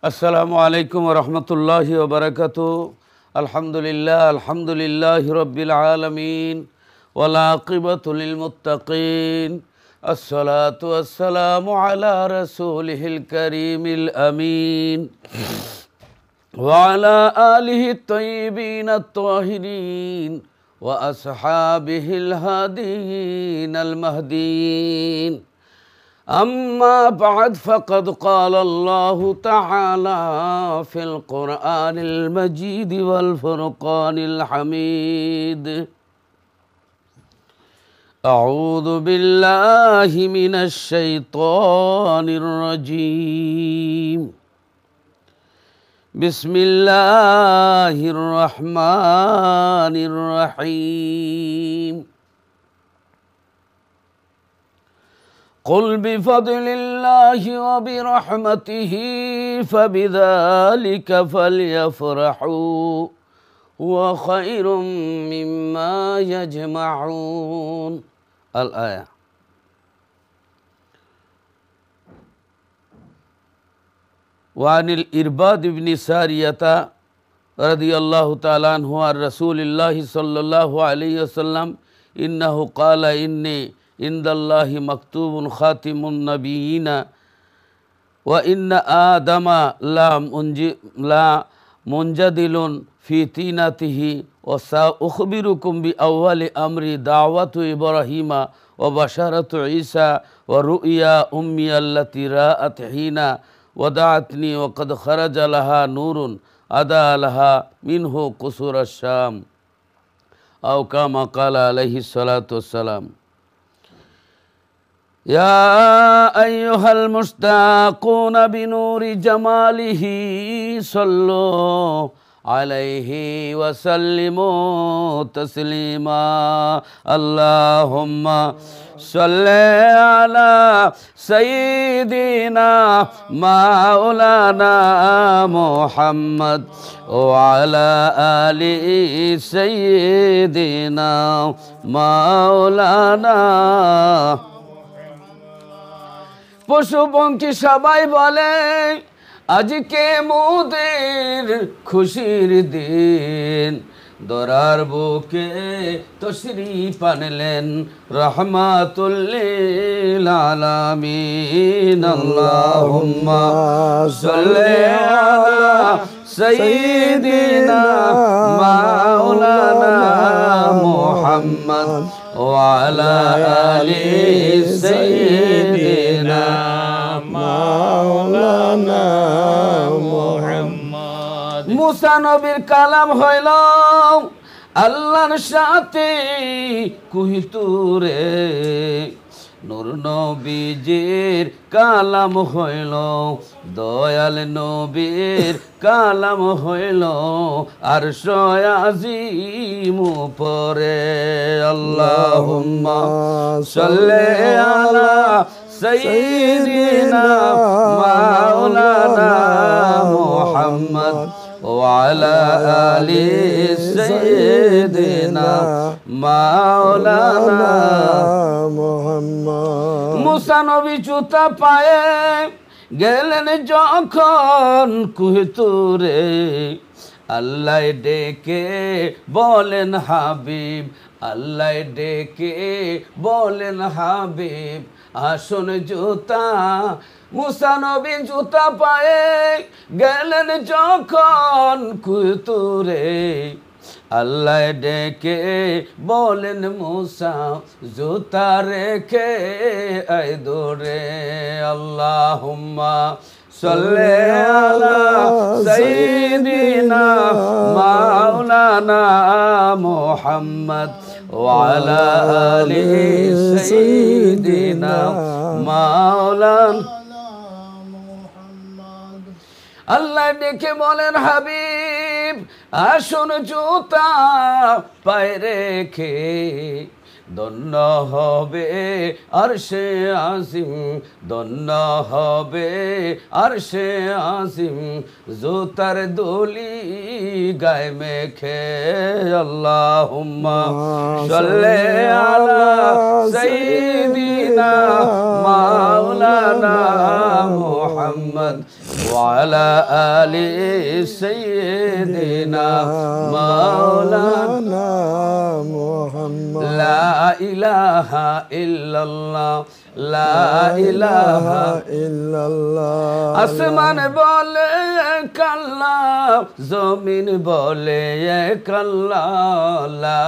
আসসালামু আলাইকুম ওয়া রাহমাতুল্লাহি ওয়া বারাকাতুহু। আলহামদুলিল্লাহি রাব্বিল আলামিন ওয়াল আকিবাতু লিল মুত্তাকিন। আসসালাতু ওয়াসসালামু আলা রাসূলিহিল কারীমিল আমিন ওয়া আলা আলিহি তাইয়্যিবিনাত তাহিরিন ওয়া আসহাবিহিল হাদিয়িনাল মাহদিয়িন। أما بعد فقد قال الله تعالى في القرآن المجيد والفرقان الحميد: أعوذ بالله من الشيطان الرجيم. بسم الله الرحمن الرحيم. قل بفضل الله وبرحمته فبذلك فليفرحوا هو خير مما يجمعون. الآية. وعن الإرباد بن سارية رضي الله تعالى عنه عن رسول الله صلى الله عليه وسلم إنه قال: إني عند الله مكتوب خاتم النبيين وإن آدم لا منجدل في طينته وسأخبركم بأول أمر دعوة إبراهيم وبشارة عيسى ورؤيا أمي التي رأت حين ودعتني وقد خرج لها نور أضاء لها منه قصور الشام أو كما قال عليه الصلاة والسلام. يا أيها المشتاقون بنور جماله صلوا عليه وسلموا تسليما. اللهم صل على سيدنا مولانا محمد وعلى آل سيدنا مولانا। পশু পঙ্খী সবাই বলে আজকে মোদের খুশির দিন, দরার বুকে তশরিফ আনলেন রাহমাতুল লিল আলামিন। আল্লাহুম্মা সাল্লি আলা সাইয়্যিদিনা মাওলানা মুহাম্মদ ওয়া আলা আলি সাইয়্যিদিনা মাওলানা মুহাম্মদ। মুসা নবীর কালাম হইল আল্লাহর সাথে কুহিতুরে, নূর নবীজির কালাম হইল দয়াল নবীর কালাম হইল আরশ আজিম উপরে। আল্লাহুম্মা সাল্লি আলা সাইয়্যিদিনা মাওলানা মুহাম্মদ ওয়া আলা আলি সাইয়্যিদিনা মাওলানা মুহাম্মদ। মুসা নবী জুতা পায়ে গেলেন যখন কুহিতুরে, আল্লাহ ডেকে বলেন হাবিব, আল্লাহ ডেকে বলেন হাবিব আসুন জুতা। মুসা নবী জুতা পায়ে গেলেন যখন কুহিতুরে, আল্লাহ ডেকে বলেন মুসা জুতা রেখে আয় দৌড়ে। আল্লাহুম্মা সাল্লি আলা সাইয়্যিদিনা মাওলানা মুহাম্মদ ওয়া আলা আলি সাইয়্যিদিনা মাওলানা মুহাম্মদ। আল্লাহ ডেকে বলেন হাবিব আসুন জুতা পায়ে রেখে ধন্য হবে আরশে আজিম, ধন্য হবে আরশে আজিম, জুতার দুলি গায়ে মেখে। আল্লাহুম্মা সাল্লি আলা সাইয়্যিদিনা মাওলানা মুহাম্মদ ওয়া আলা আলি সাইয়্যিদিনা মাওলানা মুহাম্মদ। লা ইলাহা ইল্লাল্লাহ, লা ইলাহা ইল্লাল্লাহ। আসমান বলে এক আল্লাহ, জমিন বলে এক আল্লাহ, লা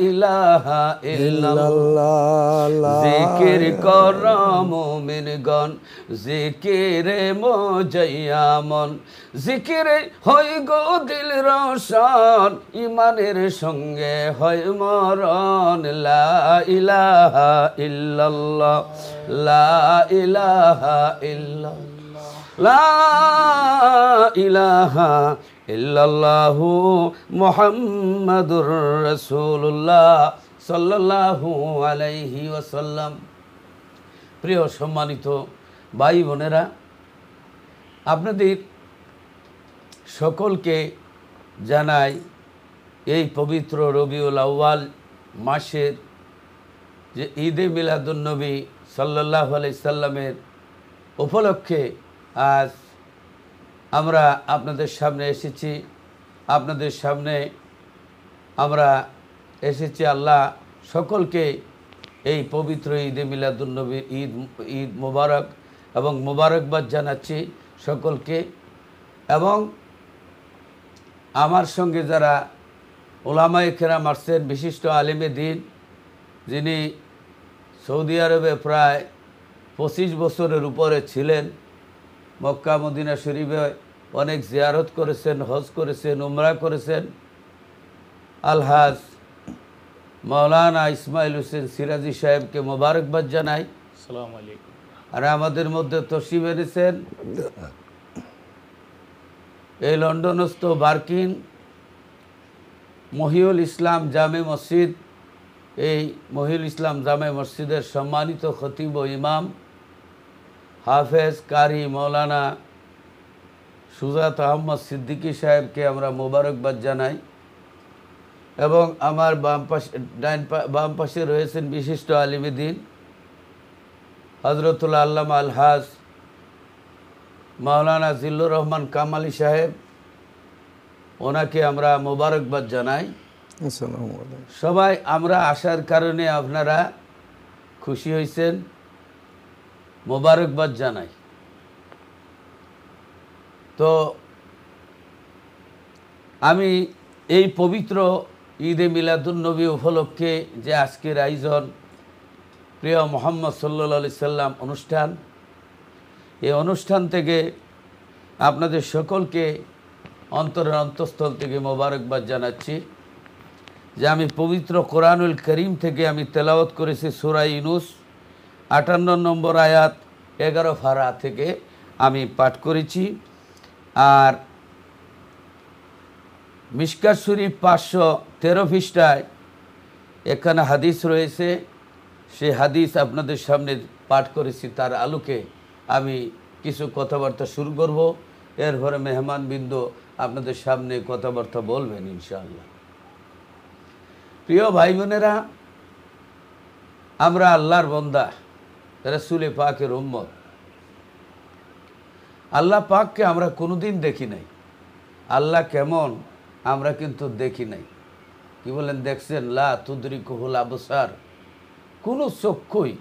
ইলাহা ইল্লাল্লাহ। জিকির কর মুমিনগণ, জিকিরে মজাইয়া মন, জিকিরে হয় গো দিল রোশন, ইমানের সঙ্গে হয় মরণ। লা ইলাহা ইল্লাল্লাহ, লা ইলাহা ইল্লাল্লাহ, লা ইলাহা ইল্লাল্লাহু মুহাম্মাদুর রাসূলুল্লাহ সাল্লাল্লাহু আলাইহি ওয়াসাল্লাম। প্রিয় সম্মানিত ভাই বোনেরা, আপনাদের সকলকে জানাই এই পবিত্র রবিউল আউয়াল মাসের যে ঈদে মিলাদুন্নবী সাল্লাল্লাহু আলাইহি সাল্লামের উপলক্ষে আজ আমরা আপনাদের সামনে এসেছি। আপনাদের সামনে আমরা এসেছি আল্লাহ সকলকে এই পবিত্র ঈদে মিলাদুন্নবীর ঈদ মোবারক এবং মোবারকবাদ জানাচ্ছি সকলকে। এবং আমার সঙ্গে যারা উলামায়ে কেরাম আসছেন, বিশিষ্ট আলেমে দ্বীন, যিনি সৌদি আরবে প্রায় 25 বছরের উপরে ছিলেন, মক্কা মদিনা শরীফে অনেক জিয়ারত করেছেন, হজ করেছেন, উমরা করেছেন, আলহাজ মাওলানা ইসমাইল হোসেন সিরাজি সাহেবকে মোবারকবাদ জানাই। আসসালামু আলাইকুম। আর আমাদের মধ্যে তশরিফ এনেছেন এই লন্ডনস্থ বার্কিন মহিউল ইসলাম জামে মসজিদ, এই মহিউল ইসলাম জামে মসজিদের সম্মানিত খতিব ও ইমাম হাফেজ কারি মৌলানা সুজাত আহমদ সিদ্দিকী সাহেবকে আমরা মোবারকবাদ জানাই। এবং আমার বাম পাশে রয়েছেন বিশিষ্ট আলিমে দ্বীন হজরতুল আল্লামা আলহাজ মাওলানা জিল্লুর রহমান কামালি সাহেব, ওনাকে আমরা মোবারকবাদ জানাই। সবাই আমরা আসার কারণে আপনারা খুশি হয়েছেন, মোবারকবাদ জানাই। তো আমি এই পবিত্র ঈদে মিলাদুন্নবী উপলক্ষে যে আজকের আয়োজন, প্রিয় মুহাম্মদ সাল্লাল্লাহু আলাইহি সাল্লাম অনুষ্ঠান, এই অনুষ্ঠান থেকে আপনাদের সকলকে অন্তরের অন্তঃস্থল থেকে মোবারকবাদ জানাচ্ছি যে আমি পবিত্র কোরআনুল করিম থেকে আমি তেলাওয়াত করেছি সূরা ইউনূস 58 নম্বর আয়াত 11 পারা থেকে আমি পাঠ করেছি। আর মিশকাত শরীফ 513 পৃষ্ঠায় এখানে হাদিস রয়েছে, সেই হাদিস আপনাদের সামনে পাঠ করেছি। তার আলোকে আমি কিছু কথাবার্তা শুরু করব, এরপরে মেহমানবৃন্দ আপনাদের সামনে কথাবার্তা বলবেন ইনশাআল্লাহ। প্রিয় ভাই বোনেরা, আমরা আল্লাহর বান্দা, রাসূলে পাকের উম্মত। আল্লাহ পাককে আমরা কোনোদিন দেখি নাই। আল্লাহ কেমন আমরা কিন্তু দেখি নাই। কি বলেন, দেখছেন? লা তুদরিকুহুল আবসার, কোনো চক্ষুই,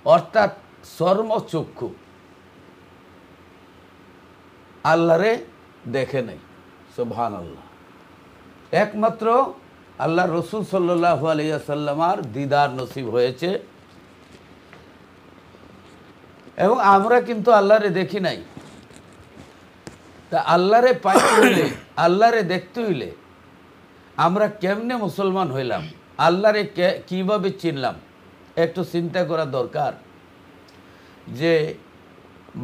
অর্থাৎ চর্মচক্ষু আল্লাহরে দেখে নাই। সুবহানাল্লাহ। একমাত্র আল্লাহ রসুল সাল্লাল্লাহু আলাইহি ওয়াসাল্লামের দিদার নসিব হয়েছে, এবং আমরা কিন্তু আল্লাহরে দেখি নাই। তা আল্লাহরে পাইতে হইলে, আল্লাহরে দেখতে হইলে আমরা কেমনে মুসলমান হইলাম, আল্লাহরে কিভাবে চিনলাম, একটু চিন্তা করা দরকার। যে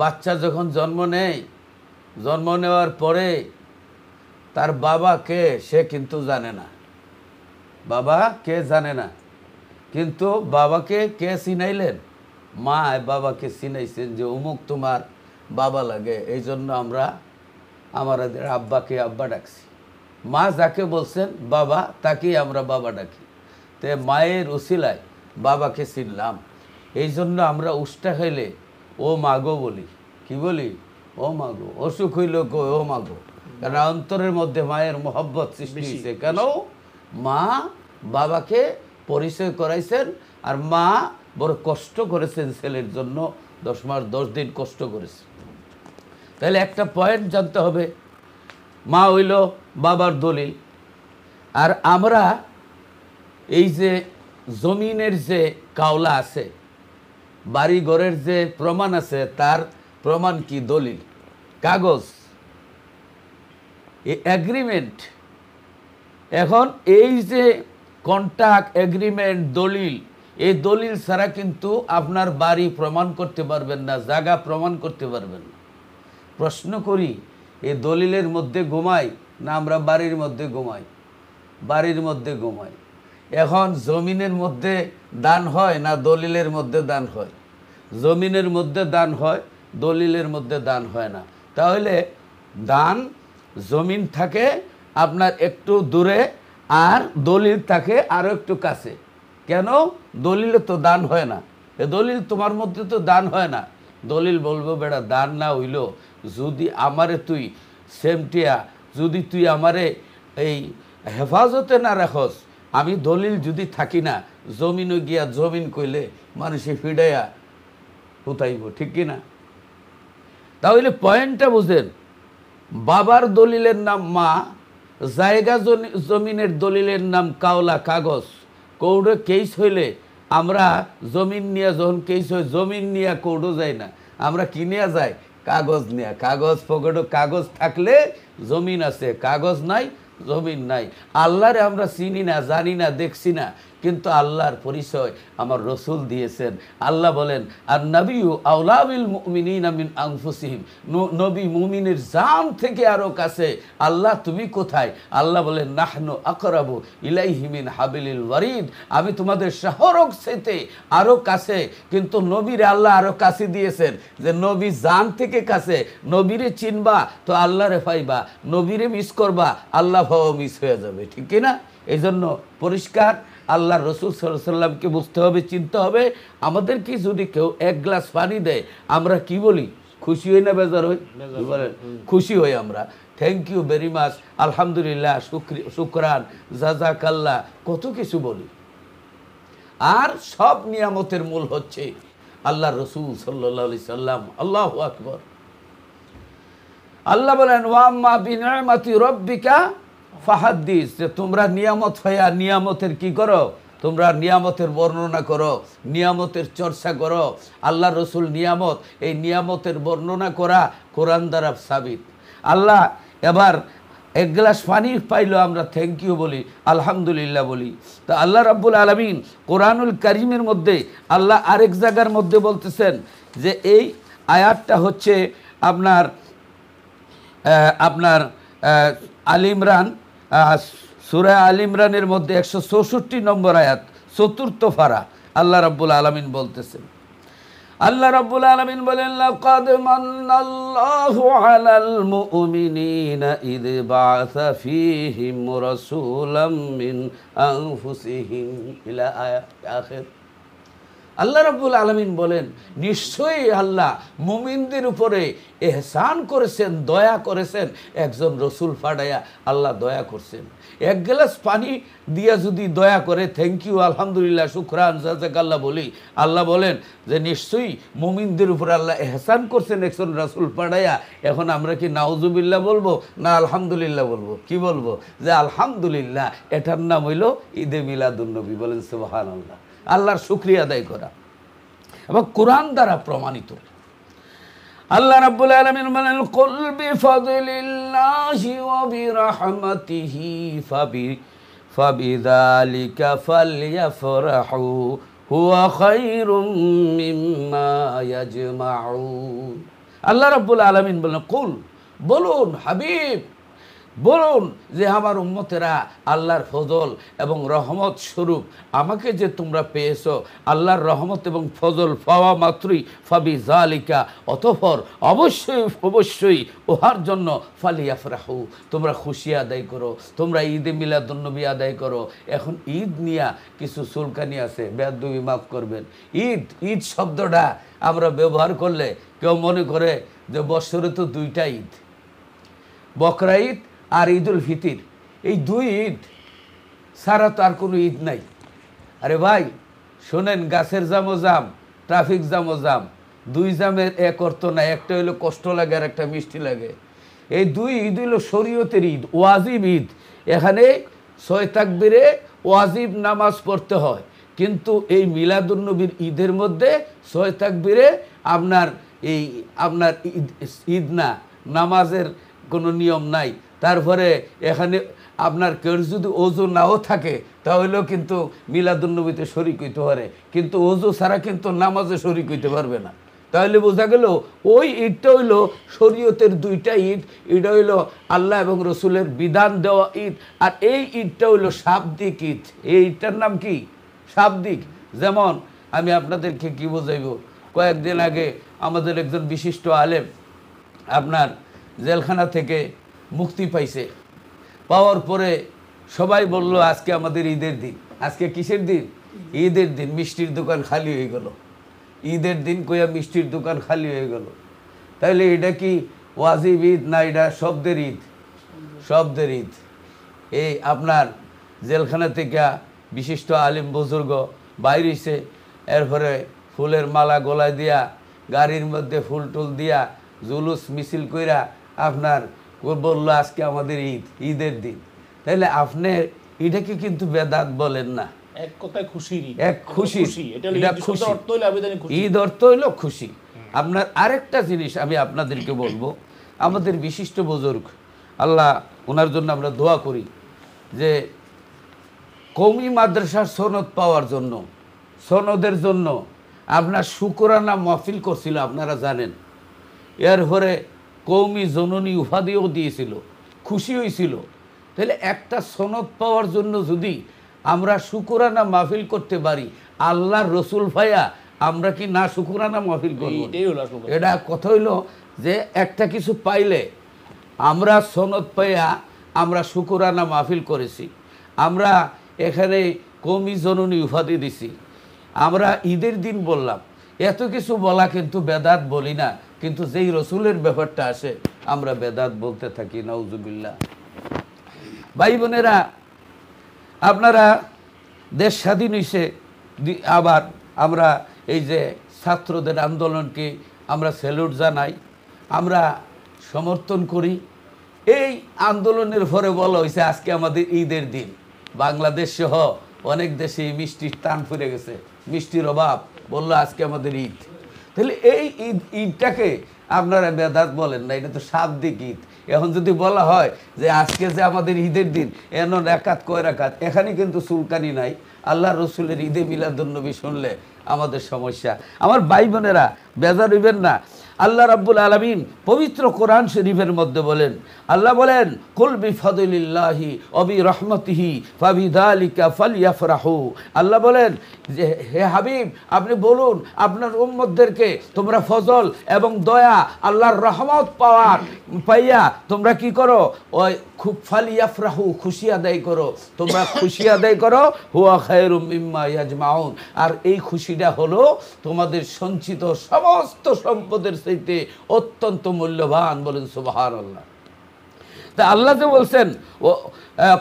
বাচ্চা যখন জন্ম নেয়, জন্ম নেওয়ার পরে তার বাবা কে সে কিন্তু জানে না। বাবা কে জানে না। কিন্তু বাবাকে কে চিনাইলেন? মা বাবাকে চিনাইছেন যে অমুক তোমার বাবা লাগে, এই জন্য আমরা আমাদের আব্বাকে আব্বা ডাকছি। মা যাকে বলছেন বাবা, তাকেই আমরা বাবা ডাকি। তো মায়ের উসিলায় বাবাকে চিনলাম, এই জন্য আমরা উষ্টা খাইলে ও মাগো বলি। কি বলি? ও মাগো। অসুখ হইল গো ও মাগো, কারণ অন্তরের মধ্যে মায়ের মহব্বত সৃষ্টি হয়েছে। কেন? মা বাবাকে পরিচয় করাইছেন, আর মা বড় কষ্ট করেছেন ছেলের জন্য, 10 মাস 10 দিন কষ্ট করেছেন। তাহলে একটা পয়েন্ট জানতে হবে, মা হইল বাবার দলিল। আর আমরা এই যে জমিনের যে কাওলা আছে, বাড়ি ঘরের যে প্রমাণ আছে, তার প্রমাণ কি? দলিল, কাগজ, এগ্রিমেন্ট। এখন এই যে কন্ট্রাক্ট, এগ্রিমেন্ট, দলিল, এই দলিল ছাড়া কিন্তু আপনার বাড়ি প্রমাণ করতে পারবেন না, জায়গা প্রমাণ করতে পারবেন না। প্রশ্ন করি, এই দলিলের মধ্যে ঘুমাই না আমরা বাড়ির মধ্যে ঘুমাই? বাড়ির মধ্যে ঘুমাই। এখন জমিনের মধ্যে দান হয় না দলিলের মধ্যে দান হয়? জমিনের মধ্যে দান হয়, দলিলের মধ্যে দান হয় না। তাহলে দান, জমিন থাকে আপনার একটু দূরে, আর দলিল থাকে আরও একটু কাছে। কেন? দলিলে তো দান হয় না, এ দলিল তোমার মধ্যে তো দান হয় না। দলিল বলবো বেটা দান না হইল, যদি আমারে তুই সেমটিয়া, যদি তুই আমারে এই হেফাজতে না রাখস, আমি দলিল যদি থাকি না, জমিনও গিয়া জমিন কইলে মানুষে ফিডাইয়া হুতাইব, ঠিক কিনা? তাহলে পয়েন্টটা বুঝেন, বাবার দলিলের নাম মা, জায়গা জমিনের দলিলের নাম কাওলা, কাগজ। কৌড়ো কেস হইলে আমরা জমিন নিয়ে, যখন কেস হয় জমিন নিয়ে কৌড়ো যাই না, আমরা কি নিয়ে যাই? কাগজ নিয়ে। কাগজ পকেটে কাগজ থাকলে জমিন আছে, কাগজ নাই জমিন নাই। আল্লাহরে আমরা চিনি না, জানি না, দেখছি না, কিন্তু আল্লাহর পরিচয় আমার রসুল দিয়েছেন। আল্লাহ বলেন, আর নবিউ আওলা বিল মুমিনিনা মিন আনফুসিহিম, নবী মুমিনের জান থেকে আরো কাছে। আল্লাহ তুমি কোথায়? আল্লাহ বলেন, নাহনু আকরাবু ইলাইহি মিন হাবিলিল ওয়ারিদ, আমি তোমাদের শাহরক চাইতে আরো কাছে। কিন্তু নবীরে আল্লাহ আরো কাছে দিয়েছেন, যে নবী জান থেকে কাছে। নবীরে চিনবা তো আল্লাহরে পাইবা, নবীরে মিস করবা আল্লাহ ভাও মিস হয়ে যাবে, ঠিক কিনা? এই জন্য পরিষ্কার আল্লাহ রসুল সাল্লাল্লাহু আলাইহি সাল্লামকে বুঝতে হবে, চিনতে হবে। আমাদেরকে যদি কেউ 1 গ্লাস পানি দেয়, আমরা কি বলি? খুশি হই না বেজার হই? বলেন, খুশি হই আমরা। থ্যাংক ইউ ভেরি মাচ, আলহামদুলিল্লাহ, শুকরান, জাযাকাল্লাহ, কত কিছু বলি। আর সব নিয়ামতের মূল হচ্ছে আল্লাহ রসুল সাল্লাল্লাহু আলাইহি সাল্লাম। আল্লাহু আকবার। আল্লাহ বলেন, ওয়াম্মা বিনিআমাতি রাব্বিকা ফাহাদ্দিস, যে তোমরা নিয়ামত হইয়া নিয়ামতের কি করো? তোমরা নিয়ামতের বর্ণনা করো, নিয়ামতের চর্চা করো। আল্লাহ রসুল নিয়ামত, এই নিয়ামতের বর্ণনা করা কোরআন দ্বারা সাবিত। আল্লাহ এবার 1 গ্লাস পানি পাইলো, আমরা থ্যাংক ইউ বলি, আলহামদুলিল্লাহ বলি। তা আল্লাহ রাব্বুল আলামিন কোরআনুল কারীমের মধ্যে আল্লাহ আরেক জায়গার মধ্যে বলতেছেন যে এই আয়াতটা হচ্ছে আপনার আল ইমরান, সূরা আল ইমরানের মধ্যে 164 নম্বর আয়াত, 4th পারা। আল্লাহ রাব্বুল আলামিন বলতেছেন, আল্লাহ রাব্বুল আলামিন বলেন, লাকাদ মান্নাল্লাহু আলাল মুমিনিনা ইয বাআসা ফীহিম রাসূলাম মিন আনফুসিহিম ইলা আখির। আল্লাহ রাব্বুল আলামিন বলেন, নিশ্চয়ই আল্লাহ মুমিনদের উপরে এহসান করেছেন, দয়া করেছেন, একজন রসুল পাঠাইয়া আল্লাহ দয়া করছেন। 1 গ্লাস পানি দিয়া যদি দয়া করে থ্যাংক ইউ, আলহামদুলিল্লাহ, শুকরান, জাযাকাল্লাহ বলি, আল্লাহ বলেন যে নিশ্চয়ই মুমিনদের উপরে আল্লাহ এহসান করছেন একজন রাসূল পাঠাইয়া। এখন আমরা কি নাউজুবিল্লাহ বলবো না আলহামদুলিল্লাহ বলবো? কি বলবো? যে আলহামদুলিল্লাহ, এটার নাম হইল ঈদে মিলাদুন নবী। বলেন সুবহানাল্লাহ। আল্লাহর শুকরিয়া আদায় করা এবং কোরআন দ্বারা প্রমাণিত। আল্লাহ রাব্বুল আলামিন বলেন, কুল বিফাদলিল্লাহি ওয়া বিরাহমাতিহি ফাবিযালিকা ফালইফরাহু হুয়া খায়রুম মিম্মা ইয়াজমাউন। আল্লাহ রাব্বুল আলামিন বলেন, কুল, বলুন হাবিব, বলুন যে আমার উম্মতেরা আল্লাহর ফজল এবং রহমত স্বরূপ আমাকে যে তোমরা পেয়েছো, আল্লাহর রহমত এবং ফজল পাওয়া মাত্রই ফাবি জালিকা, অতঃপর অবশ্যই অবশ্যই ওহার জন্য ফালিয়াফরাহু, তোমরা খুশি আদায় করো, তোমরা ঈদে মিলাদুন্নবী আদায় করো। এখন ঈদ নিয়া কিছু চুলকানি আছে, বেয়াদবি মাফ করবেন। ঈদ ঈদ শব্দটা আমরা ব্যবহার করলে কেউ মনে করে যে বৎসরে তো দুইটা ঈদ, বকরা ঈদ আর ঈদুল ফিতির, এই দুই ঈদ ছাড়া তো আর কোনো ঈদ নাই। আরে ভাই শোনেন, গাছের জামও জাম, ট্রাফিক জামও জাম, দুই জামের এক অর্থ না। একটা হইলো কষ্ট লাগে আর একটা মিষ্টি লাগে। এই দুই ঈদ হইল শরীয়তের ঈদ, ওয়াজিব ঈদ। এখানে 6 তাকবীরে ওয়াজিব নামাজ পড়তে হয়, কিন্তু এই মিলাদুন্নবীর ঈদের মধ্যে 6 তাকবীরে আপনার ঈদ না, নামাজের কোনো নিয়ম নাই। তারপরে এখানে আপনার কেউ যদি ওযু নাও থাকে তাহলেও কিন্তু মিলাদুন্নবীতে শরিক হইতে পারে, কিন্তু ওযু ছাড়া কিন্তু নামাজে শরিক হইতে পারবে না। তাহলে বোঝা গেল ওই ঈদটা হইল শরীয়তের দুইটা ঈদ। এটা হইল আল্লাহ এবং রসুলের বিধান দেওয়া ঈদ, আর এই ঈদটা হইল শাব্দিক ঈদ। এই ঈদটার নাম কি? শাব্দিক। যেমন আমি আপনাদেরকে কি বোঝাইব, কয়েকদিন আগে আমাদের একজন বিশিষ্ট আলেম আপনার জেলখানা থেকে মুক্তি পাইছে। পাওয়ার পরে সবাই বলল আজকে আমাদের ঈদের দিন। আজকে কিসের দিন? ঈদের দিন। মিষ্টির দোকান খালি হয়ে গেল। ঈদের দিন কইয়া মিষ্টির দোকান খালি হয়ে গেল। তাইলে এটা কি ওয়াজিব ঈদ না এটা শব্দের ঈদ? শব্দের ঈদ। এই আপনার জেলখানা থেকে বিশিষ্ট আলিম বুজুর্গ বাইর হইছে, এরপরে ফুলের মালা গলায় দিয়া, গাড়ির মধ্যে ফুল টুল দিয়া, জুলুস মিছিল কইরা আপনার বললো আজকে আমাদের ঈদ, ঈদের দিন। তাইলে আপনি এটাকে কিন্তু বেদাত বলেন না, এক কথায় খুশির ঈদ। এক খুশি, ঈদ অর্থ হইল খুশি। আপনার আরেকটা জিনিস আমি আপনাদেরকে বলবো, আমাদের বিশিষ্ট বুজুর্গ, আল্লাহ ওনার জন্য আমরা দোয়া করি, যে কওমি মাদ্রাসার সনদ পাওয়ার জন্য, সনদের জন্য আপনার শুকরানা মাহফিল করছিল, আপনারা জানেন। এরপরে কওমি জননী উপাধিও দিয়েছিল, খুশি হয়েছিল। তাহলে একটা সনদ পাওয়ার জন্য যদি আমরা শুকরানা মাহফিল করতে পারি, আল্লাহর রসুল ভাইয়া আমরা কি না শুকরানা মাহফিল করব? এটা কথা হইল যে একটা কিছু পাইলে আমরা সনদ পাইয়া আমরা শুকরানা মাহফিল করেছি, আমরা এখানে কওমি জননী উপাধি দিছি, আমরা ঈদের দিন বললাম, এত কিছু বলা কিন্তু বেদাত বলি না, কিন্তু যেই রসুলের ব্যাপারটা আসে আমরা বেদাত বলতে থাকি। নাউজুবিল্লাহ। ভাই বোনেরা, আপনারা দেশ স্বাধীন হয়েছে, আবার আমরা এই যে ছাত্রদের আন্দোলনকে আমরা স্যালুট জানাই, আমরা সমর্থন করি। এই আন্দোলনের পরে বলা হয়েছে আজকে আমাদের ঈদের দিন। বাংলাদেশ সহ অনেক দেশে মিষ্টির টান ফুরে গেছে, মিষ্টির অভাব, বললো আজকে আমাদের ঈদ। তাহলে এই ঈদটাকে আপনারা বেদাত বলেন না, এটা তো শাব্দিক ঈদ। এখন যদি বলা হয় যে আজকে যে আমাদের ঈদের দিন, এন রাকাত কয় রাকাত, এখানে কিন্তু চুলকানি নাই। আল্লাহ রসুলের ঈদে মিলাদুন্নবী শুনলে আমাদের সমস্যা। আমার ভাই বোনেরা, বেজার হইবেন না। আল্লাহ রাব্বুল আলামিন পবিত্র কোরআন শরীফের মধ্যে বলেন, আল্লাহ বলেন, কুল বিফাদলিল্লাহি ওয়া বিরহমাতিহি ফাবিযালিকা ফালইফরাহু। আল্লাহ বলেন যে হে হাবিব, আপনি বলুন আপনার উম্মতদেরকে তোমরা ফজল এবং দয়া, আল্লাহর রহমত পাইয়া তোমরা কি করো? ওই খুব ফালইফরাহু, খুশি আদায় করো। তোমরা খুশি আদায় করো, হুয়া খায়রুম মিম্মা ইয়াজমাউন। আর এই খুশিটা হলো তোমাদের সঞ্চিত সমস্ত সম্পদের চাইতে অত্যন্ত মূল্যবান। বলেন সুবহানাল্লাহ। তা আল্লাহ যে বলছেন ও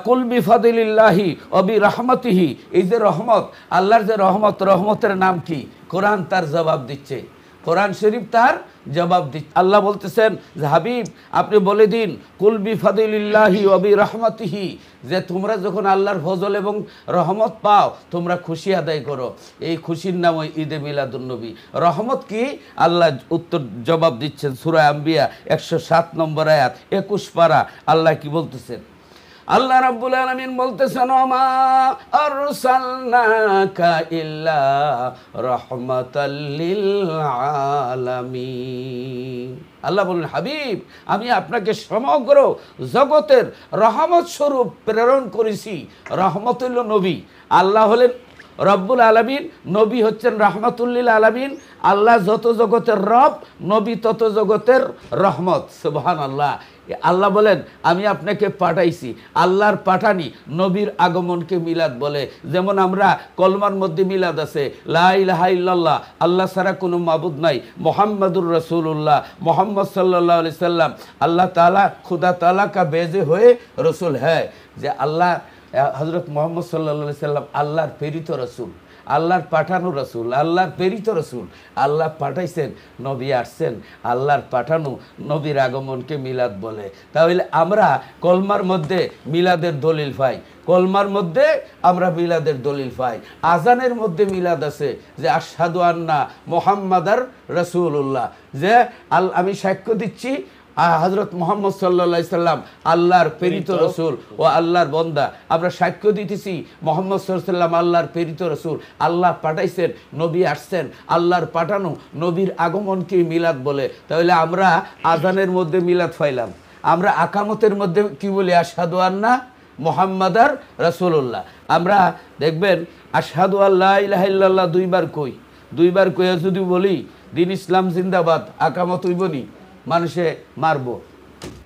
কুল বিফাদিলিল্লাহি ওয়া বিরহমাতিহি, এই যে রহমত, আল্লাহর যে রহমত, রহমতের নাম কি? কোরআন তার জবাব দিচ্ছে, কোরআন শরীফ তার জবাব দিচ্ছে। আল্লাহ বলতেছেন যে হাবিব আপনি বলে দিন, কুল বিফাদিলিল্লাহি ওয়া বিরহমাতিহি, যে তোমরা যখন আল্লাহর ফজল এবং রহমত পাও তোমরা খুশি আদায় করো। এই খুশির নাম ওই ঈদে মিলাদুন্নবী। রহমত কি? আল্লাহ উত্তর জবাব দিচ্ছেন সূরা আম্বিয়া 107 নম্বর আয়াত 21 পারা। আল্লাহ কি বলতেছেন? আল্লাহ রাব্বুল আলামিন বলতেছেন, ওমা আরসালনাকা ইল্লা রাহমাতাল লিল আলামিন। আল্লাহ বললেন, হাবিব, আমি আপনাকে সমগ্র জগতের রহমত স্বরূপ প্রেরণ করেছি। রহমত হইল নবী, আল্লাহ হলেন রব্বুল আলামিন, নবী হচ্ছেন রাহমাতুল্লিল আলামিন। আল্লাহ যত জগতের রব, নবী তত জগতের রহমত। সুবহানাল্লাহ। আল্লাহ বলেন, আমি আপনাকে পাঠাইছি। আল্লাহর পাঠানি নবীর আগমনকে মিলাদ বলে। যেমন আমরা কলমার মধ্যে মিলাদ আছে, লা ইলাহা ইল্লাল্লাহ, আল্লাহ ছাড়া কোনো মাবুদ নাই, মুহাম্মাদুর রাসূলুল্লাহ, মুহাম্মদ সাল্লাল্লাহু আলাইহি সাল্লাম আল্লাহ তাআলা খুদা তাআলা কা বেজে হয়ে রসুল হ্যায়। যে আল্লাহ হযরত মুহাম্মদ সাল্লাল্লাহু আলাইহি সাল্লাম আল্লাহর প্রেরিত রসুল, আল্লাহর পাঠানো রসুল, আল্লাহর প্রেরিত রসুল। আল্লাহ পাঠাইছেন, নবী আসছেন, আল্লাহর পাঠানো নবীর আগমনকে মিলাদ বলে। তাহলে আমরা কলমার মধ্যে মিলাদের দলিল পাই, কলমার মধ্যে আমরা মিলাদের দলিল পাই। আজানের মধ্যে মিলাদ আছে, যে আশহাদু আন্না মুহাম্মাদার রাসূলুল্লাহ, যে আমি সাক্ষ্য দিচ্ছি হযরত মুহাম্মদ সাল্লাল্লাহু আলাইহি সাল্লাম আল্লাহর প্রেরিত রসুল ও আল্লাহর বান্দা। আমরা সাক্ষ্য দিতেছি মুহাম্মদ সাল্লাল্লাহু আলাইহি সাল্লাম আল্লাহর প্রেরিত রসুল, আল্লাহ পাঠাইছেন, নবী আসছেন, আল্লাহর পাঠানো নবীর আগমনকে মিলাদ বলে। তাহলে আমরা আজানের মধ্যে মিলাদ পাইলাম। আমরা আকামতের মধ্যে কি বলি? আশহাদু আন্না মুহাম্মাদার রাসূলুল্লাহ। আমরা দেখবেন আশহাদু আল্লা ইলাহা ইল্লাল্লাহ দুইবার কইয়া যদি বলি দিন ইসলাম জিন্দাবাদ, আকামত হইবনি, মানুষে মারব,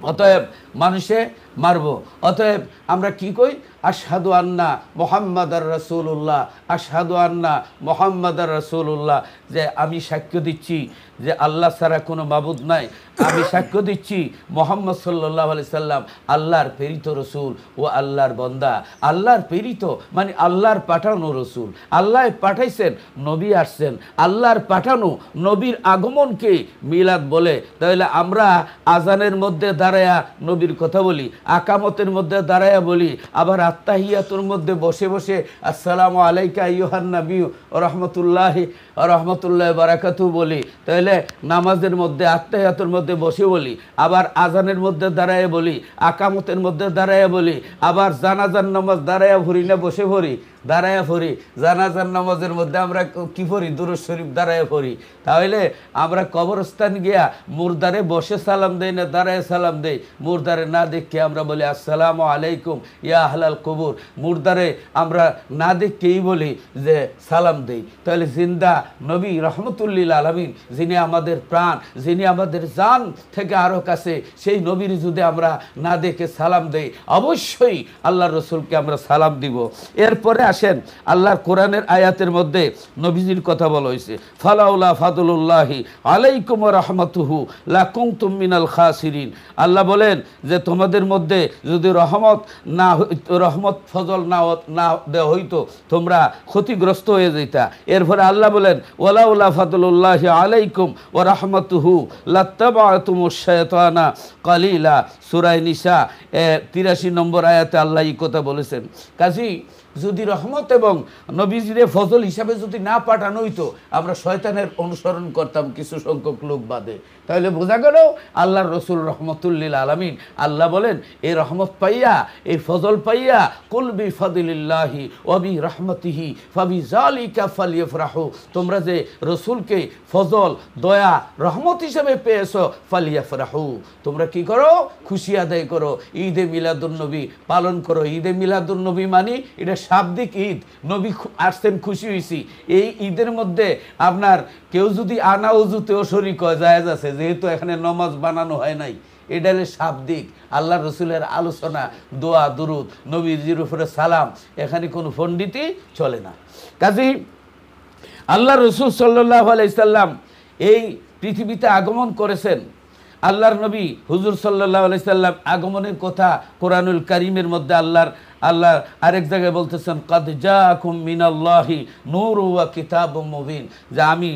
অতএব মানুষে মারব। অতএব আমরা কি কই? আশহাদু আন্না মুহাম্মাদার রাসূলুল্লাহ, আশহাদু আন্না মুহাম্মাদার রাসূলুল্লাহ, যে আমি সাক্ষ্য দিচ্ছি যে আল্লাহ ছাড়া কোনো মাবুদ নাই। আমি সাক্ষ্য দিচ্ছি মুহাম্মদ সাল্লাল্লাহু আলাইহি সাল্লাম আল্লাহর প্রেরিত রসুল ও আল্লাহর বান্দা। আল্লাহর প্রেরিত মানে আল্লাহর পাঠানো রসুল, আল্লাহ পাঠাইছেন, নবী আসছেন, আল্লাহর পাঠানো নবীর আগমনকে মিলাদ বলে। তাহলে আমরা আজানের মধ্যে দাঁড়ায়া নবীর কথা বলি, আকামতের মধ্যে দাঁড়ায়া বলি, আবার আত্তাহিয়াতুর মধ্যে বসে বসে আসসালামু আলাইকা আইয়ুহান নবী ওয়া রাহমাতুল্লাহি ওয়া রাহমাতুল্লাহি ওয়া বারাকাতুহু বলি। তাহলে নামাজের মধ্যে আত্তাহিয়াতুর মধ্যে বসে বলি, আবার আজানের মধ্যে দাঁড়ায় বলি, আকামতের মধ্যে দাঁড়ায় বলি, আবার জানাজার নামাজ দাঁড়ায়া ভরি না বসে ভরি? দাঁড়ায়া পড়ি। জানাজার নামাজের মধ্যে আমরা কি পড়ি? দুরূদ শরীফ দাঁড়ায়া পড়ি। তাহলে আমরা কবরস্থান গিয়া মুর্দারে বসে সালাম দেই না দাঁড়ায় সালাম দেই? মুর্দারে না দেখে আমরা বলি আসসালামু আলাইকুম ইয়া আহলাল কবর। মুর্দারে আমরা না দেখেই বলি যে সালাম দেই। তাহলে জিন্দা নবী রহমতুল্লিল আলামিন, যিনি আমাদের প্রাণ, যিনি আমাদের জান থেকে আরও কাছে, সেই নবীর যদি আমরা না দেখে সালাম দেই, অবশ্যই আল্লাহর রসুলকে আমরা সালাম দিব। এরপরে আসেন আল্লাহর কোরআনের আয়াতের মধ্যে নবীজির কথা বলা হয়েছে, ফালাউলা ফাদলুল্লাহি আলাইকুম ওয়া রাহমাতুহু লাকুনতুম মিনাল খাসিরিন। আল্লাহ বলেন যে তোমাদের মধ্যে যদি রহমত ফজল না দেওয়া হইতো, তোমরা ক্ষতিগ্রস্ত হয়ে যেতা। এরপরে আল্লাহ বলেন ওয়ালাউলা ফাদলুল্লাহি আলাইকুম ওয়া রাহমাতুহু লাত্তাবাতুমুশ শায়তানা কালিলা। সূরা নিসা 83 নম্বর আয়াতে আল্লাহ এই কথা বলেছেন। কাজী যদি রহমত এবং নবীজিরে ফজল হিসাবে যদি না পাঠানো হইতো, আমরা শয়তানের অনুসরণ করতাম কিছু সংখ্যক লোক বাদে। তাহলে বোঝা গেল আল্লাহর রসুল রহমতুল্লিল আলামিন। আল্লাহ বলেন এই রহমত পাইয়া, এই ফজল পাইয়া, কুল বি ফাদিলিল্লাহি ওয়া বি রাহমাতিহি ফাবিযালিকা ফালিয়াফরাহু, তোমরা যে রসুলকে ফজল, দয়া, রহমত হিসেবে পেয়েছো, ফালিয়াফরাহু, তোমরা কি করো? খুশি আদায় করো, ঈদে মিলাদুন্নবী পালন করো। ঈদে মিলাদুন্নবী মানে এটা শাব্দিক ঈদ, নবী আসছেন, খুশি হয়েছি। এই ঈদের মধ্যে আপনার কেউ যদি আনা উজুতেও শরীক হয়, জায়েজ আছে, যেহেতু এখানে নমাজ বানানো হয় নাই। এটা হলে শাব্দিক আল্লাহ রসুলের আলোচনা, দোয়া, দুরুদ, নবীজির উপরে সালাম, এখানে কোনো পণ্ডিতি চলে না। কাজেই আল্লাহ রসুল সাল্লাল্লাহু আলাইহি সাল্লাম এই পৃথিবীতে আগমন করেছেন। আল্লাহর নবী হুজুর সাল্লাল্লাহু আলাইহি সাল্লাম আগমনের কথা কোরআনুল কারীমের মধ্যে আল্লাহ আরেক জায়গায় বলতেছেন, কাদ জাআকুম মিনাল্লাহি নূরুন ওয়া কিতাবুম মুবিন, যে আমি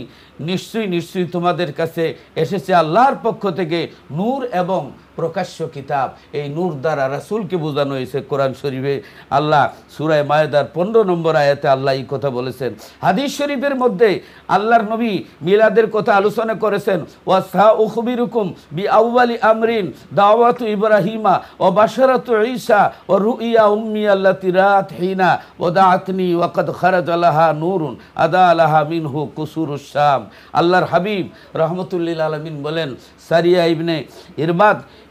নিশ্চয়ই তোমাদের কাছে এসেছে আল্লাহর পক্ষ থেকে নূর এবং প্রকাশ্য কিতাব। এই নূর দ্বারা রাসূলকে বোঝানো হয়েছে কোরআন শরীফে। আল্লাহ সূরা মায়েদার 15 নম্বর আয়াতে আল্লাহ এই কথা বলেছেন। হাদিস শরীফের মধ্যে আল্লাহর নবী মিলাদের কথা আলোচনা করেছেন, ওয়া সাউখবিরুকুম বি আউয়ালি আমরিন দাওয়াতু ইব্রাহিমা ওয়া বাশারাতু ঈসা ওয়া রুইয়া উম্মি আল্লাতি রাত হিনা ওদাআতনি ওয়াকাদ খারাজা লাহা নূরুন আদা লাহা মিনহু কুসুরুশ শাম। আল্লাহর হাবিব রাহমাতুল্লিল আলামিন বলেন, সারিয়া ইবনে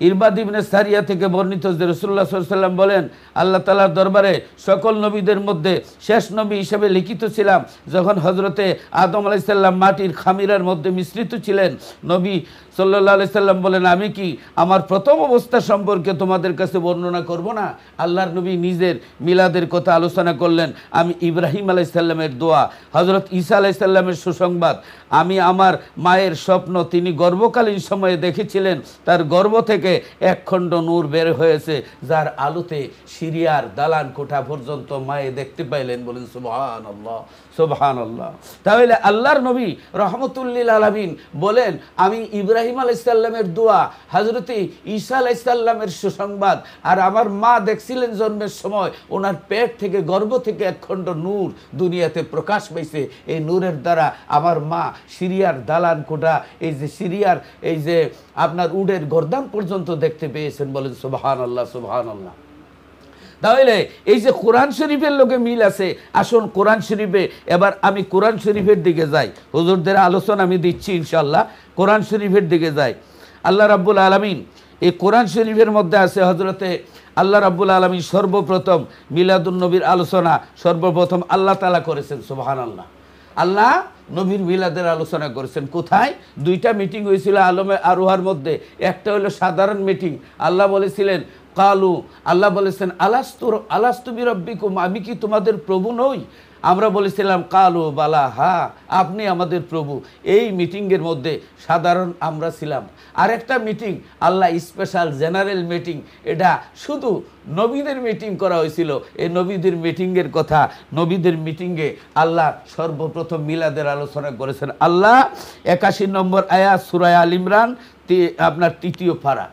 ইরবাদ ইবনে সারিয়া থেকে বর্ণিত যে রাসূলুল্লাহ সাল্লাল্লাহু আলাইহি ওয়াসাল্লাম বলেন, আল্লাহ তাআলার দরবারে সকল নবীদের মধ্যে শেষ নবী হিসেবে লিখিত ছিলাম যখন হযরতে আদম আলাইহিস সালাম মাটির খামিরার মধ্যে মিশ্রিত ছিলেন। নবী সাল্লাল্লাহু আলাইহি সাল্লাম বলেন, আমি কি আমার প্রথম অবস্থা সম্পর্কে তোমাদের কাছে বর্ণনা করব না? আল্লাহর নবী নিজের মিলাদের কথা আলোচনা করলেন। আমি ইব্রাহিম আলাইহিস সালামের দোয়া, হযরত ঈসা আলাইহিস সালামের সুসংবাদ, আমি আমার মায়ের স্বপ্ন তিনি গর্ভকালীন সময়ে দেখেছিলেন, তার গর্ভ থেকে এক খণ্ড নূর বের হয়েছে যার আলোতে সিরিয়ার দালান কোঠা পর্যন্ত মায়ে দেখতে পাইলেন। বলেন সুবহানাল্লাহ, সুবহানাল্লাহ। তাহলে আল্লাহর নবী রহমতুল্লিল আলামিন বলেন, আমি ইব্রাহিম আলাইহিস সালামের দোয়া, হযরতে ঈসা আলাইহিস সালামের সুসংবাদ, আর আমার মা দেখছিলেন জন্মের সময় ওনার পেট থেকে গর্ভ থেকে এক খণ্ড নূর দুনিয়াতে প্রকাশ পাইছে। এই নূরের দ্বারা আমার মা সিরিয়ার দালান কোঠা, এই যে সিরিয়ার এই যে আপনার উডের গর্দান পর্যন্ত দেখতে পেয়েছেন। বলেন সুবহানাল্লাহ, সুবহানাল্লাহ। তাহলে এই যে কোরআন শরীফের লোকে মিল আছে, আসুন কোরআন শরীফে এবার আমি কোরআন শরীফের দিকে যাই। হুজুরদের আলোচনা আমি দিচ্ছি ইনশাআল্লাহ। কোরআন শরীফের দিকে যাই। আল্লাহ রাব্বুল আলামিন এই কোরআন শরীফের মধ্যে আছে হযরতে আল্লাহ রাব্বুল আলামিন সর্বপ্রথম মিলাদুন নবীর আলোচনা সর্বপ্রথম আল্লাহ তাআলা করেছেন। সুবহানাল্লাহ। আল্লাহ নবীর মিলাদের আলোচনা করেছেন। কোথায়? দুইটা মিটিং হয়েছিল আলমে আরোহার মধ্যে। একটা হলো সাধারণ মিটিং। আল্লাহ বলেছিলেন কালু, আল্লাহ বলেছেন আলাস্তু বিরব্বিকুম, আমি কি তোমাদের প্রভু নই? আমরা বলেছিলাম কালু বালা, হা আপনি আমাদের প্রভু। এই মিটিংয়ের মধ্যে সাধারণ আমরা ছিলাম। আরেকটা মিটিং আল্লাহ স্পেশাল জেনারেল মিটিং, এটা শুধু নবীদের মিটিং করা হয়েছিল। এই নবীদের মিটিংয়ের কথা, নবীদের মিটিংয়ে আল্লাহ সর্বপ্রথম মিলাদের আলোচনা করেছেন। আল্লাহ 81 নম্বর আয়াত সূরা আল ইমরান আপনার 3য় পারা।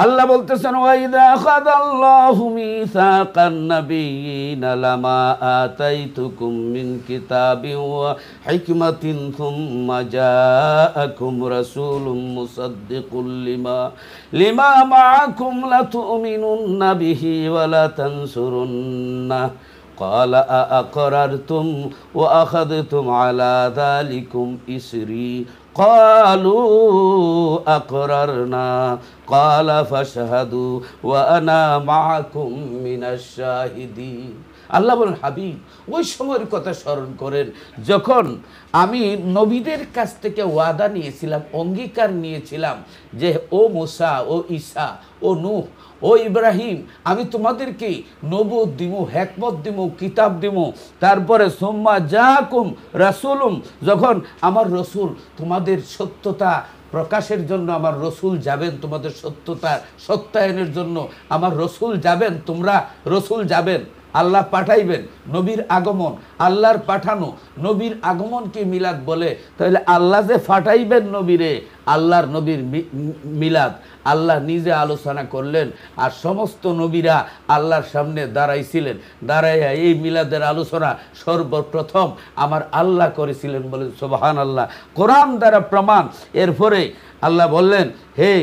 আল্লাহ বলতেছেন, ওয়াইদা আখাযাল্লাহু মিসাকান নাবিয়িনা লামা আতাইতুকুম মিন কিতাবিন ওয়া হিকমাতিন সুম্মা জাআকুম রাসূলুম মুসাদ্দিকুল লিমা মাআকুম লাতু'মিনুন্না বিহি ওয়া লা তানসুরুন্না قال أأقررتم وأخذتم على ذلكم إسري قالوا أقررنا قال فاشهدوا وأنا معكم من الشاهدين। আল্লাহ বলেন, হাবিব ওই সময়ের কথা স্মরণ করেন যখন আমি নবীদের কাছ থেকে ওয়াদা নিয়েছিলাম, অঙ্গীকার নিয়েছিলাম যে ও মুসা, ও ঈসা, ও নূহ, ও ইব্রাহিম, আমি তোমাদেরকে নবুয়ত দিব, হিকমত দিব, কিতাব দিব। তারপরে সুম্মা জাআকুম রাসূলুম, যখন আমার রসুল তোমাদের সত্যতা প্রকাশের জন্য আমার রসুল যাবেন, তোমাদের সত্যতা সত্যায়নের জন্য আমার রসুল যাবেন, তোমরা রসুল যাবেন, আল্লাহ পাঠাইবেন। নবীর আগমন, আল্লাহর পাঠানো নবীর আগমনকে মিলাদ বলে। তাহলে আল্লাহ যে পাঠাইবেন নবীরে, আল্লাহর নবীর মিলাদ আল্লাহ নিজে আলোচনা করলেন। আর সমস্ত নবীরা আল্লাহর সামনে দাঁড়াইছিলেন, দাঁড়াইয়া এই মিলাদের আলোচনা সর্বপ্রথম আমার আল্লাহ করেছিলেন। বলেন সুবহানাল্লাহ। কোরআন দ্বারা প্রমাণ। এরপরে আল্লাহ বললেন, হে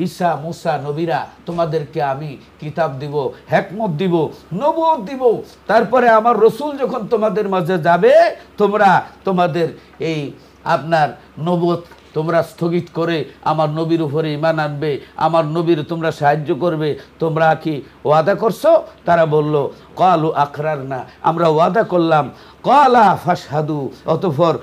ঈসা, মুসা নবীরা, তোমাদেরকে আমি কিতাব দিব, হিকমত দিব, নবুয়ত দিব। তারপরে আমার রসুল যখন তোমাদের মাঝে যাবে, তোমরা তোমাদের এই আপনার নবুয়ত তোমরা স্থগিত করে আমার নবীর উপরে ঈমান আনবে, আমার নবীর তোমরা সাহায্য করবে। তোমরা কি ওয়াদা করছো? তারা বলল ক্বালু আকরারনা, আমরা ওয়াদা করলাম। ক্বালা ফাশহাদু, অতঃপর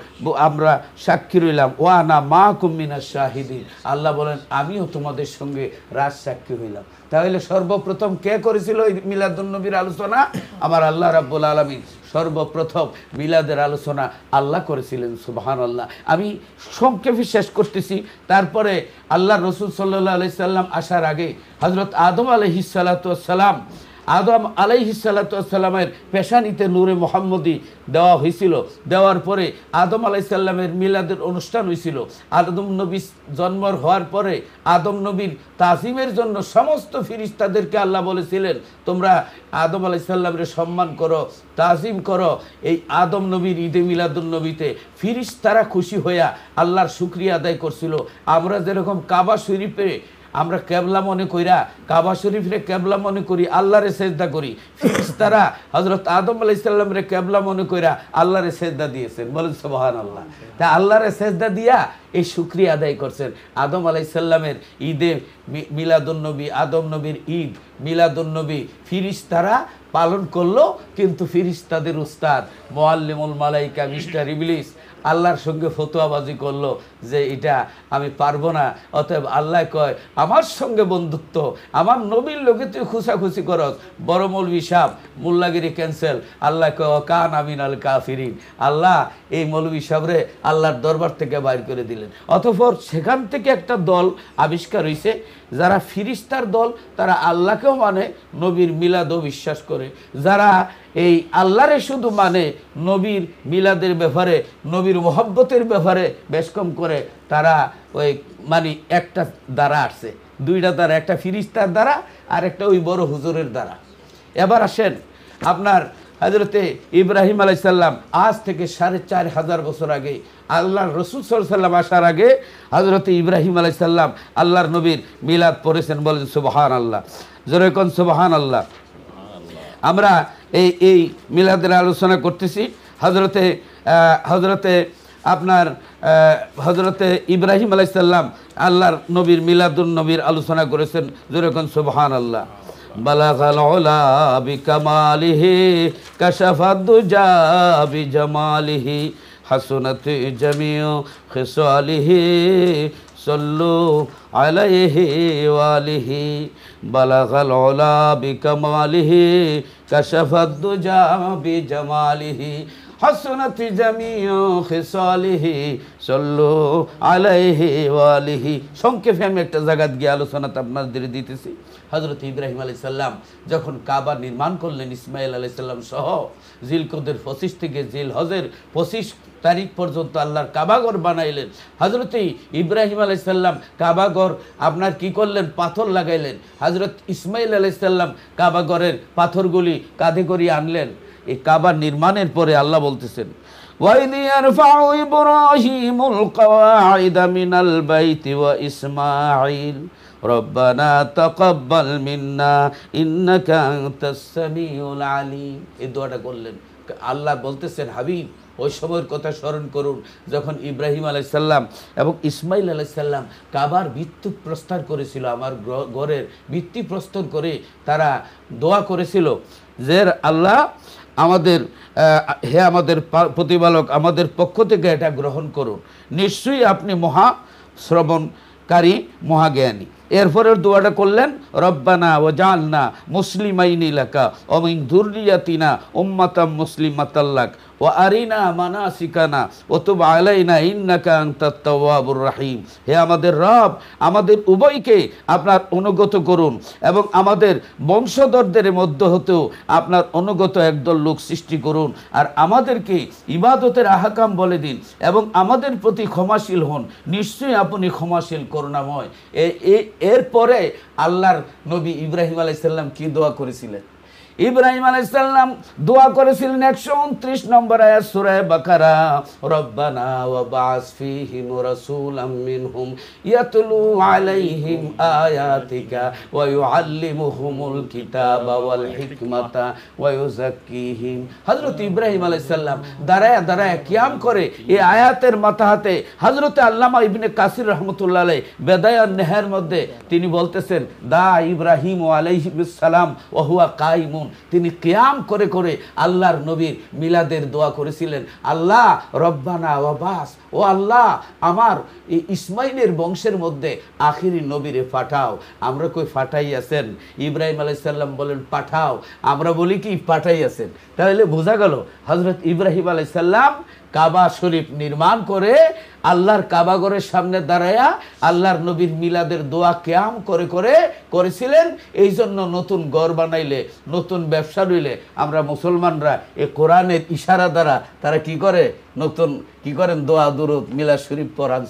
আমরা সাক্ষী রইলাম। ওয়ানা মাআকুম মিনাশ শাহিদিন, আল্লাহ বলেন আমিও তোমাদের সঙ্গে রাজ সাক্ষী হইলাম। তাহলে সর্বপ্রথম কে করেছিল এই মিলাদুন নবীর আলোচনা? আমার আল্লাহ রাব্বুল আলামিন সর্বপ্রথম মিলাদের আলোচনা আল্লাহ করেছিলেন। সুবহানাল্লাহ। আমি সংক্ষেপে শেষ করতেছি। তারপরে আল্লাহ রসুল সাল্লাল্লাহু আলাইহি সাল্লাম আসার আগে হযরত আদম আলাইহিস সালাতু ওয়াস সালাম, আদম আলাইহিস সালাতু ওয়াস সালামের পেশানিতে নূরে মুহাম্মদি দেওয়া হয়েছিল। দেওয়ার পরে আদম আলাইহিস সালামের মিলাদের অনুষ্ঠান হয়েছিল। আদম নবী জন্ম হওয়ার পরে আদম নবীর তাজিমের জন্য সমস্ত ফিরিস্তাদেরকে আল্লাহ বলেছিলেন, তোমরা আদম আলাইহিস সালামের সম্মান করো, তাজিম করো। এই আদম নবীর ঈদে মিলাদুন নবীতে ফিরিস্তারা খুশি হইয়া আল্লাহর শুকরিয়া আদায় করছিল। আমরা যেরকম কাবা শরীফে আমরা কেবলা মনে কইরা কাবা শরীফরে কেবলা মনে করি, আল্লাহরে সেজদা করি। ফেরেশতারা হযরত আদম আলাইহিস সালামরে কেবলা মনে কইরা আল্লাহরে সেজদা দিয়েছেন, বলেন সুবহানাল্লাহ। তা আল্লাহরে সেজদা দিয়া এই শুকরিয়া আদায় করছেন। আদম আলাইহিস সালামের ঈদে মিলাদুন নবী, আদম নবীর ঈদ মিলাদুন নবী ফেরেশতারা পালন করলো, কিন্তু ফেরেশতাদের উস্তাদ মুআল্লিমুল মালাইকা মিস্টার ইবলিস আল্লাহর সঙ্গে ফতোয়াবাজি করলো যে এটা আমি পারবো না। অতএব আল্লাহ কয় আমার সঙ্গে বন্ধুত্ব, আমার নবীর লোকে তুই খুশাখুশি করস, বড় মৌলভী সাহেব মোল্লাগিরি ক্যান্সেল। আল্লাহ কয় কান আমিনাল কাফিরিন, আল্লাহ এই মৌলভী সাহেবরে আল্লাহর দরবার থেকে বাইর করে দিলেন। অতঃপর সেখান থেকে একটা দল আবিষ্কার হয়েছে, যারা ফিরিস্তার দল, তারা আল্লাহকেও মানে, নবীর মিলাদও বিশ্বাস করে। যারা এই আল্লাহরে শুধু মানে, নবীর মিলাদের ব্যাপারে, নবীর মোহব্বতের ব্যাপারে বেশ কম করে, তারা ওই মানে একটা দ্বারা আসছে, দুইটা দ্বারা, একটা ফিরিস্তার দ্বারা আর একটা ওই বড় হুজুরের দ্বারা। এবার আসেন আপনার হযরতে ইব্রাহিম আলাইহিস সালাম আজ থেকে 4500 বছর আগে, আল্লাহর রাসূল সাল্লাল্লাহু আলাইহি ওয়াসাল্লাম আসার আগে হযরতে ইব্রাহিম আলাইহিস সালাম আল্লাহর নবীর মিলাদ পড়েছেন, বলেন সুবহানাল্লাহ, জোরে কোন সুবহানাল্লাহ। আমরা এই মিলাদের আলোচনা করতেছি। হযরতে আপনার হযরতে ইব্রাহিম আলাইহিস সালাম আল্লাহর নবীর মিলাদুন নবীর আলোচনা করেছেন, জোরে কোন সুবহানাল্লাহ। বালাগাল উলা বিকামালিহি কাশাফাদ দুজা বিজামালিহি হাসনাত জামিউ খিসালিহি সাল্লু আলাইহি ওয়ালিহি। বালাগাল উলা বিকামালিহি কাশাফাদ দুজা বিজামালিহি হাসনাত জামিউ খিসালিহি সাল্লু আলাইহি ওয়ালিহি। সংক্ষেপে আমি একটা জায়গা গিয়ে আলোচনাতে আপনাদের দিতেছি। হযরত ইব্রাহিম আলাইহিস সালাম যখন কাবা নির্মাণ করলেন ইসমাইল আলাইহিস সালাম সহ, জিলকদের 25 থেকে জিলহজের 25 তারিখ পর্যন্ত আল্লাহর কাবাঘর বানাইলেন। হযরত ইব্রাহিম আলাইহিস সালাম কাবাঘর আপনার কি করলেন, পাথর লাগাইলেন। হযরত ইসমাইল আলাইহিস সালাম কাবাঘরের পাথরগুলি কাঁধে করে আনলেন। এই কাবা নির্মাণের পরে আল্লাহ বলতেছেন, وَإِذْ يَرْفَعُ إِبْرَاهِيمُ الْقَوَاعِدَ مِنَ الْبَيْتِ وَإِسْمَاعِيلُ رَبَّنَا تَقَبَّلْ مِنَّا إِنَّكَ أَنْتَ السَّمِيعُ الْعَلِيمُ। এই দোয়াটা করলেন। আল্লাহ বলতেছেন, হাবিব ওই সময়ের কথা স্মরণ করুন যখন ইব্রাহিম আলাইহিস সালাম এবং ইসমাইল আলাইহিস সালাম কাবার ভিত্তি প্রস্তর করেছিল, আমার ঘরের ভিত্তি প্রস্তর করে তারা দোয়া করেছিল যে আল্লাহ আমাদের হে আমাদের প্রতিপালক, আমাদের পক্ষ থেকে এটা গ্রহণ করুন, নিশ্চয়ই আপনি মহা শ্রবণকারী, মহাজ্ঞানী। এরপরের দোয়াটা করলেন, রব্বানা ওয়াজআলনা মুসলিমাইনি লাকা ওয়া মিন যুররিয়াতিনা উম্মাতাম মুসলিমাতাল লাক ওয়া আরিনা মানাসিকানা ওয়া তুব আলাইনা ইন্নাকা আনতাত তাওয়াবুর রহিম। হে আমাদের রব, আমাদের উভয়কে আপনার অনুগত করুন এবং আমাদের বংশধরদের মধ্য হতেও আপনার অনুগত একদল লোক সৃষ্টি করুন, আর আমাদেরকে ইবাদতের আহকাম বলে দিন এবং আমাদের প্রতি ক্ষমাশীল হন, নিশ্চয়ই আপনি ক্ষমাশীল করুণাময়। এরপরে আল্লাহর নবী ইব্রাহিম আলাইহিস সালাম কি দোয়া করেছিলেন? ইব্রাহিম আলাইহিস সালাম দোয়া করেছিলেন 129 নম্বর আয়াত সূরা বাকারা, রব্বানা ওয়া বা'স ফীহিম রাসূলাম মিনহুম ইয়াতলু আলাইহিম আয়াতিকা ওয়া ইউআল্লিমুহুমুল কিতাবা ওয়াল হিকমাতা ওয়া ইউযাক্কিহিম। হযরত ইব্রাহিম আলাইহিস সালাম দাঁড়ায়া দাঁড়ায়া কিয়াম করে এই আয়াতের মাথাহাতে হযরত আল্লামা ইবনে কাসির রাহমাতুল্লাহ আলাইহি বেদায়ান নেহের মধ্যে তিনি বলতেছেন, দা ইব্রাহিম আলাইহিস সালাম ওয়া হুয়া কাইমুন, তিনি কিয়াম করে করে আল্লাহর নবীর মিলাদের দোয়া করেছিলেন। আল্লাহ রব্বানা ওয়া বাস, ও আল্লাহ আমার এই ইসমাইলের বংশের মধ্যে আখিরি নবীরে পাঠাও। আমরা কই পাঠাইয়াছেন? ইব্রাহিম আলাইহিস সালাম বলেন পাঠাও, আমরা বলি কি পাঠাইয়াছেন। তাহলে বোঝা গেল হযরত ইব্রাহিম আলাইহিস সালাম কাবা শরীফ নির্মাণ করে আল্লাহর কাবাঘরের সামনে দাঁড়ায়া আল্লাহর নবীর মিলাদের দোয়া কিয়াম করে করে করেছিলেন। এই জন্য নতুন ঘর বানাইলে, নতুন ব্যবসা রইলে আমরা মুসলমানরা এই কোরআনের ইশারা দ্বারা তারা কি করে, নতুন কি করেন, দোয়া দুরূদ মিলাদ শরীফ পড়ান,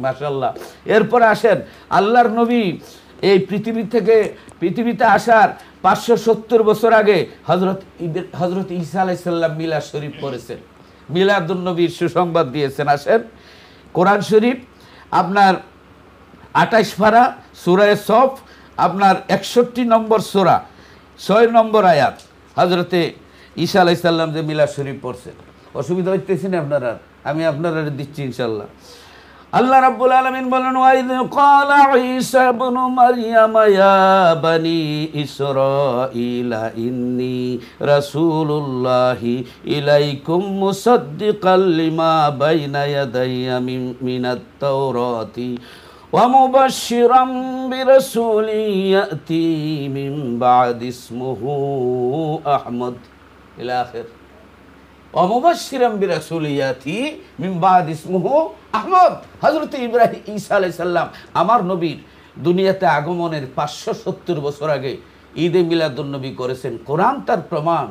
মাশাআল্লাহ। এরপরে আসেন আল্লাহর নবী এই পৃথিবীতে আসার 570 বছর আগে হযরত ঈসা আলাইহিস সালাম মিলাদ শরীফ পড়েছেন, মিলাদুন নবীর সুসংবাদ দিয়েছেন। আসেন কোরআন শরীফ আপনার 28 পারা সূরা সফ, আপনার 61 নম্বর সূরা 6 নম্বর আয়াত। হযরতে ঈসা আলাইহিস সালাম যে মিলাদ শরীফ পড়ছেন, অসুবিধা হইতেছে না আপনারা? আমি আপনারা দিচ্ছি ইনশাআল্লাহ। আল্লাহ রাব্বুল আলামিন বলেন, ওয়াইদ ক্বালা ঈসা ইবনু মারইয়াম ইয়া বানি ইসরাঈলা ইন্নী রাসূলুল্লাহি ইলাইকুম মুসাদ্দিকাল লিমা বাইনা ইয়াদাইয়া মিনাত তাওরাতি ওয়া মুবাশশিরাম বিরাসূলিন ইয়াতি মিন বা'দি ইসমুহু আহমদ ইলা আখির। অমুবাশশিরাম বিরাসূলিন ইয়াতি মিন বা'দি ইসমুহু আহমদ। হযরত ইব্রাহিম ঈসা আলাইহিস সালাম আমার নবীর দুনিয়াতে আগমনের 570 বছর আগে ঈদে মিলাদুন্নবী করেছেন। কোরআন তার প্রমাণ।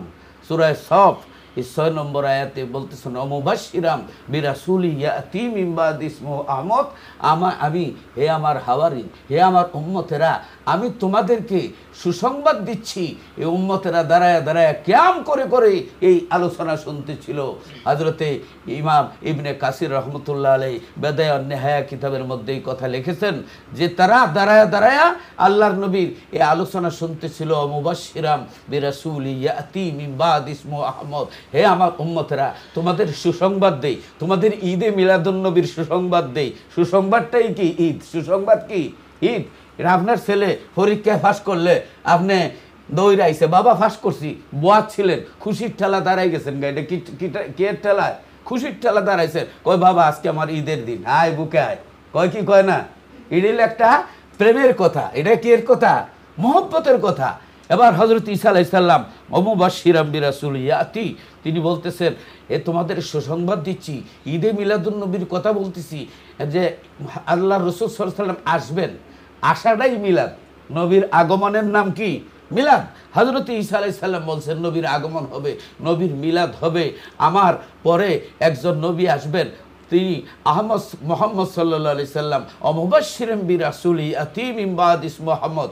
সূরা সফ 6 নম্বর আয়াতে বলতেছেন, অমুবাশশিরাম বিরাসূলিন ইয়াতি মিন বা'দি ইসমুহু আহমদ। আমি হে আমার হাওয়ারি, হে আমার উম্মতেরা, আমি তোমাদেরকে সুসংবাদ দিচ্ছি। এই উম্মতেরা দাঁড়ায় দাঁড়ায় কিয়াম করে করে এই আলোচনা শুনতেছিল। হযরতে ইমাম ইবনে কাসির রহমতুল্লাহ আলাইহি বেদায়ান নেহায়া কিতাবের মধ্যে এই কথা লিখেছেন যে তারা দাঁড়ায় দাঁড়ায় আল্লাহর নবীর এই আলোচনা শুনতেছিল। মুবাশশিরাম বিরাসূলিন ইয়াতি মিন বা'দি ইসমুহু আহমদ। হে আমার উম্মতেরা, তোমাদের সুসংবাদ দেই, তোমাদের ঈদে মিলাদুন্নবীর সুসংবাদ দেই। সুসংবাদটাই কি? ঈদ। সুসংবাদ কি? ঈদ। এটা আপনার ছেলে পরীক্ষায় ফাঁস করলে আপনি দৌড়াইছে, বাবা ফাঁস করছি, বোয়াত ছিলেন, খুশির ঠেলা দাঁড়াই গেছেন। এটা কি এর ঠেলায়? খুশির ঠেলা দাঁড়াইছেন। কয় বাবা আজকে আমার ঈদের দিন, আয় বুকে আয়। কয় কি কয় না? এটা একটা প্রেমের কথা। এটা কি এর কথা? মহব্বতের কথা। এবার হযরত ঈসা আলাইহিস সালাম মুবাশশিরাম বিরাসূলিন ইয়াতি, তিনি বলতেছেন এ তোমাদের সুসংবাদ দিচ্ছি, ঈদে মিলাদুন্নবীর কথা বলতেছি, যে আল্লাহর রাসূল সাল্লাল্লাহু আলাইহি ওয়াসাল্লাম আসবেন। আসাটাই মিলাদ। নবীর আগমনের নাম কি? মিলাদ। হযরত ঈসা আলাইহিস সালাম বলছেন নবীর আগমন হবে, নবীর মিলাদ হবে। আমার পরে একজন নবী আসবেন, তিনি আহমদ মুহাম্মদ সাল্লাল্লাহু আলাইহি সাল্লাম। অমুবাশশিরাম বিরাসূলিন ইয়াতি মিন বা'দি ইসমুহু আহমদ।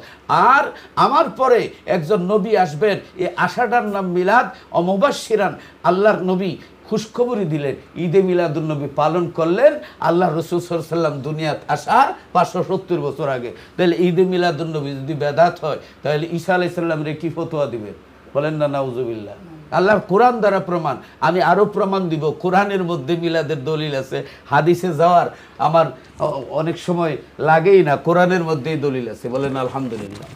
আর আমার পরে একজন নবী আসবেন, এই আশাটার নাম মিলাদ। অমুবাশশিরান, আল্লাহর নবী খুশখবরি দিলেন, ঈদে মিলাদুন্নবী পালন করলেন আল্লাহ রাসূল সাল্লাল্লাহু আলাইহি সাল্লাম দুনিয়াত আসার 570 বছর আগে। তাহলে ঈদে মিলাদুন্নবী যদি বেদাত হয়, তাহলে ঈসা আলাইহিস সালামের কি ফতোয়া দিবেন? বলেন না নাউজুবিল্লাহ। আল্লাহর কোরআন দ্বারা প্রমাণ। আমি আরো প্রমাণ দিব। কোরআনের মধ্যে মিলাদের দলিল আছে। হাদিসে যাওয়ার আমার অনেক সময় লাগেই না, কোরআনের মধ্যেই দলিল আছে। বলেন আলহামদুলিল্লাহ।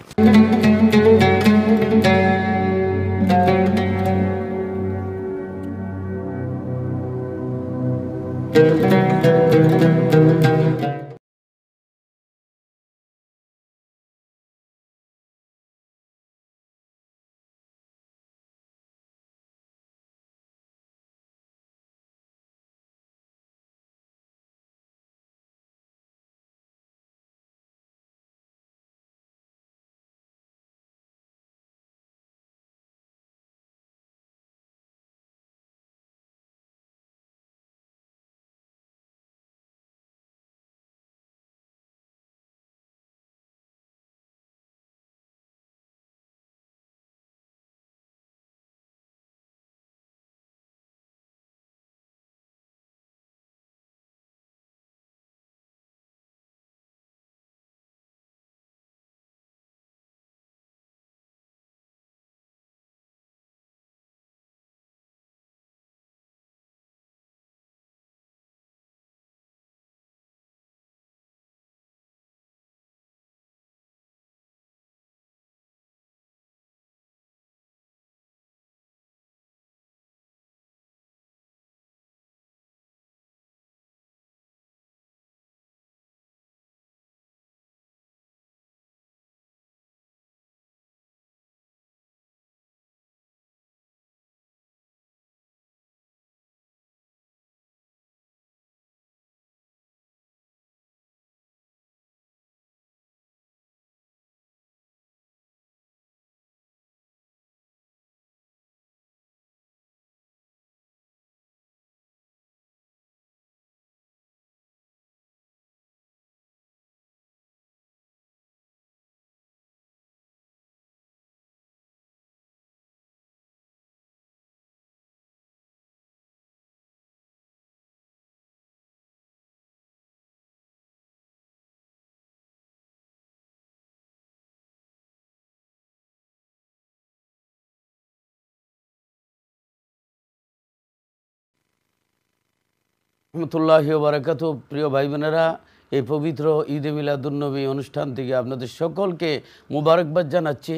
রহমতুল্লাহি ওয়া বারাকাতুহু। প্রিয় ভাই বোনেরা, এই পবিত্র ঈদে মিলাদুন্নবী অনুষ্ঠান থেকে আপনাদের সকলকে মুবারকবাদ জানাচ্ছি।